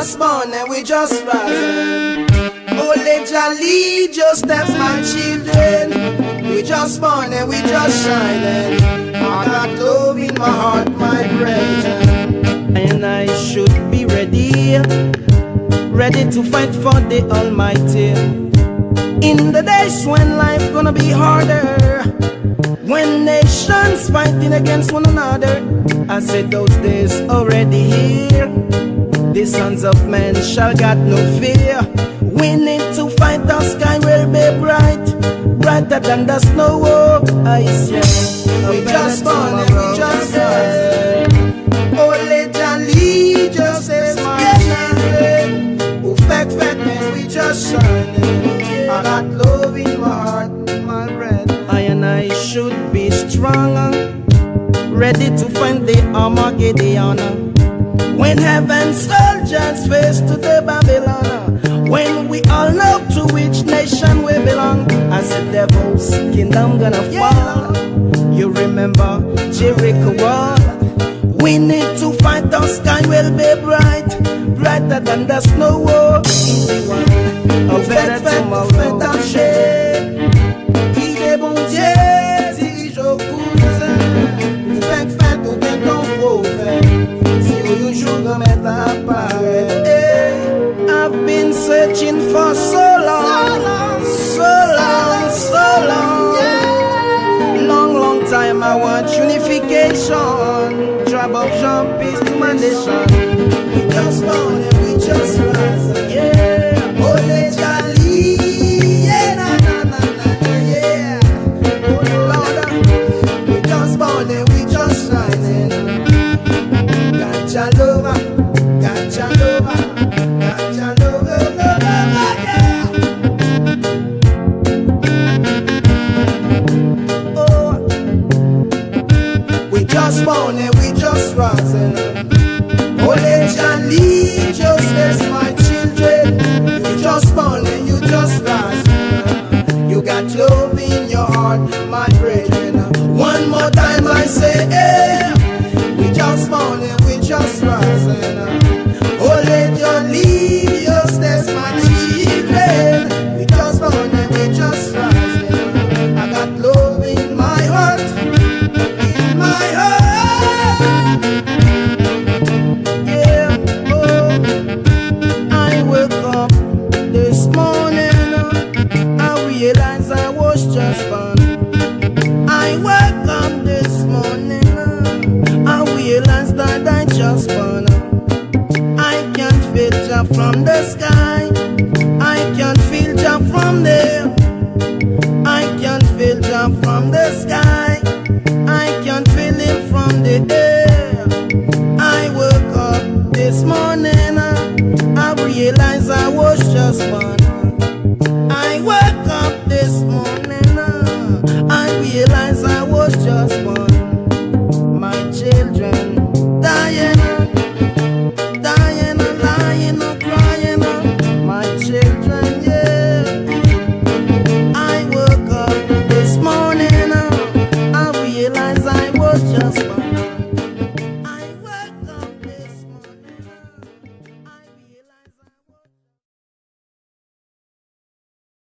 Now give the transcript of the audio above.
just born and we just rising. Holy jolly, just as my children. We just born and we just shining. I got love in my heart, my brethren. And I should be ready, ready to fight for the Almighty. In the days when life gonna be harder, when nations fighting against one another, I said those days already here. The sons of men shall got no fear. We need to fight, the sky will be bright, brighter than the snow. Oh, I say, we just born and we just died. Holy jolly, just as my children. Who fat and we just shining. I got love in my heart, my red. I should be strong, ready to find the Armageddon. When heaven's soldiers face to the Babylon, when we all know to which nation we belong, I said devil's kingdom gonna fall. You remember Jericho wall? We need to fight, the sky will be bright, brighter than the snow. Easy one, a better tomorrow. Bon Dieu, si je vous faites tout bien ton prophète, si vous jour de mettre à apparaître. I've been searching for so long, so long, so long. Long, long time I want unification. Tribe of Jean, peace to my nation. We just born and we just rise. Yeah, holy jolly. Yeah, na na na na, yeah. And we just rising. Gotcha lover, gotcha lover, gotcha lover, yeah. Oh, we just born and we just rising. Holy jolly, just as my children. You just born and you just rising. You got love in your heart, my brethren. One more time I say, hey, we just born and we just rising. Oh, let your leave, just as my children. We just born and we just rising. I got love in my heart, in my heart. Yeah, oh, I woke up this morning. I realized I was just born. I woke up this morning, I realized that I just born. I can't feel Jah from the sky, I can't feel Jah from there. I can't feel Jah from the sky, I can't feel him from the air. I woke up this morning, I realized I was just born.